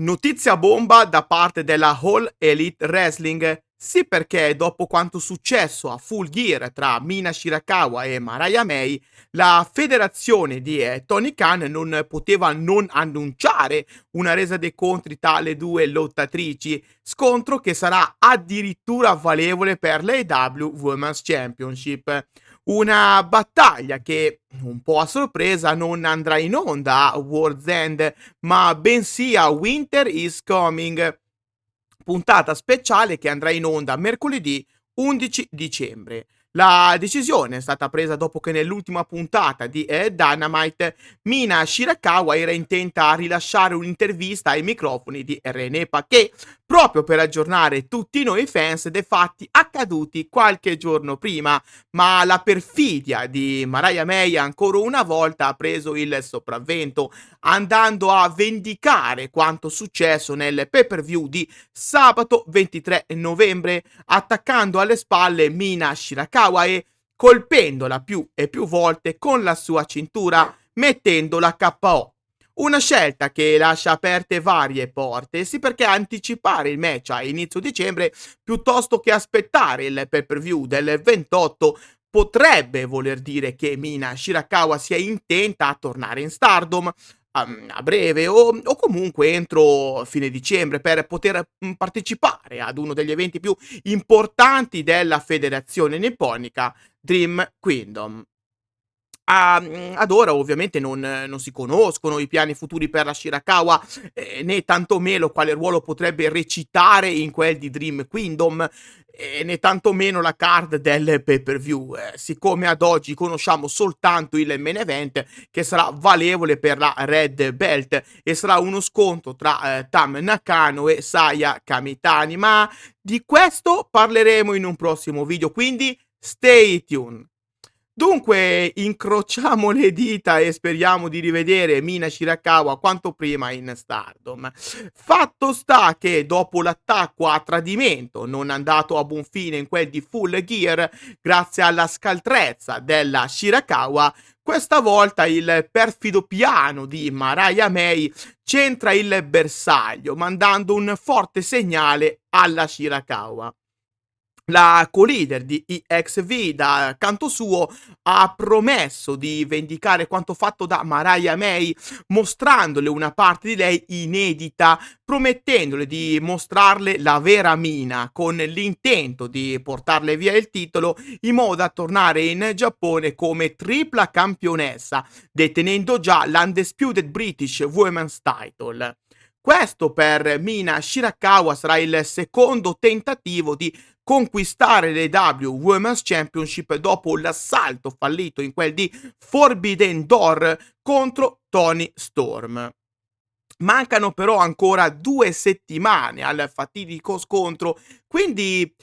Notizia bomba da parte della All Elite Wrestling. Sì, perché dopo quanto successo a Full Gear tra Mina Shirakawa e Mariah May, la federazione di Tony Khan non poteva non annunciare una resa dei conti tra le due lottatrici, scontro che sarà addirittura valevole per l'AEW Women's Championship. Una battaglia che, un po' a sorpresa, non andrà in onda a World's End, ma bensì a Winter is Coming, puntata speciale che andrà in onda mercoledì 11 dicembre. La decisione è stata presa dopo che nell'ultima puntata di Dynamite Mina Shirakawa era intenta a rilasciare un'intervista ai microfoni di René Paquet, proprio per aggiornare tutti noi fans dei fatti accaduti qualche giorno prima, ma la perfidia di Mariah May ancora una volta ha preso il sopravvento, andando a vendicare quanto successo nel pay-per-view di sabato 23 novembre, attaccando alle spalle Mina Shirakawa e colpendola più e più volte con la sua cintura, mettendola KO. Una scelta che lascia aperte varie porte, sì, perché anticipare il match a inizio dicembre piuttosto che aspettare il pay-per-view del 28 potrebbe voler dire che Mina Shirakawa sia intenta a tornare in Stardom a breve o comunque entro fine dicembre per poter partecipare ad uno degli eventi più importanti della federazione nipponica, Dream Kingdom. Ad ora ovviamente non si conoscono i piani futuri per la Shirakawa, né tantomeno quale ruolo potrebbe recitare in quel di Dream Kingdom, né tantomeno la card del pay-per-view. Siccome ad oggi conosciamo soltanto il main event, che sarà valevole per la Red Belt e sarà uno scontro tra Tam Nakano e Saya Kamitani, ma di questo parleremo in un prossimo video, quindi stay tuned. Dunque, incrociamo le dita e speriamo di rivedere Mina Shirakawa quanto prima in Stardom. Fatto sta che dopo l'attacco a tradimento non andato a buon fine in quel di Full Gear, grazie alla scaltrezza della Shirakawa, questa volta il perfido piano di Mariah May centra il bersaglio, mandando un forte segnale alla Shirakawa. La co-leader di EXV, da canto suo, ha promesso di vendicare quanto fatto da Mariah May, mostrandole una parte di lei inedita, promettendole di mostrarle la vera Mina, con l'intento di portarle via il titolo in modo da tornare in Giappone come tripla campionessa, detenendo già l'Undisputed British Women's Title. Questo per Mina Shirakawa sarà il secondo tentativo di conquistare le W Women's Championship dopo l'assalto fallito in quel di Forbidden Door contro Toni Storm. Mancano però ancora 2 settimane al fatidico scontro, quindi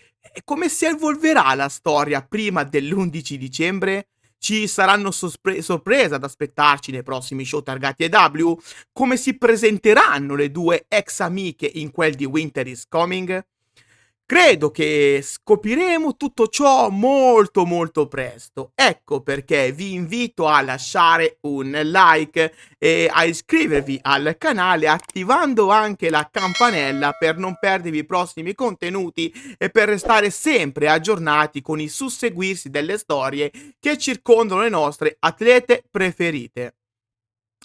come si evolverà la storia prima dell'11 dicembre? Ci saranno sorprese ad aspettarci nei prossimi show targati AEW? Come si presenteranno le due ex amiche in quel di Winter is Coming? Credo che scopriremo tutto ciò molto molto presto. Ecco perché vi invito a lasciare un like e a iscrivervi al canale attivando anche la campanella per non perdervi i prossimi contenuti e per restare sempre aggiornati con i susseguirsi delle storie che circondano le nostre atlete preferite.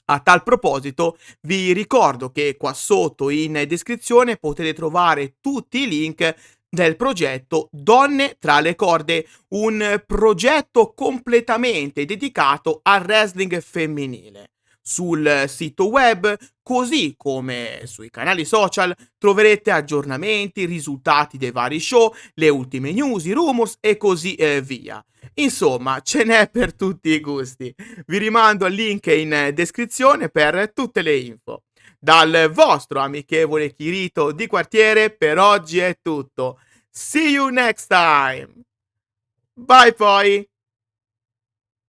A tal proposito, vi ricordo che qua sotto in descrizione potete trovare tutti i link del progetto Donne tra le corde, un progetto completamente dedicato al wrestling femminile. Sul sito web, così come sui canali social, troverete aggiornamenti, risultati dei vari show, le ultime news, i rumors e così via. Insomma, ce n'è per tutti i gusti. Vi rimando al link in descrizione per tutte le info. Dal vostro amichevole Kirito di quartiere per oggi è tutto. See you next time. Bye poi.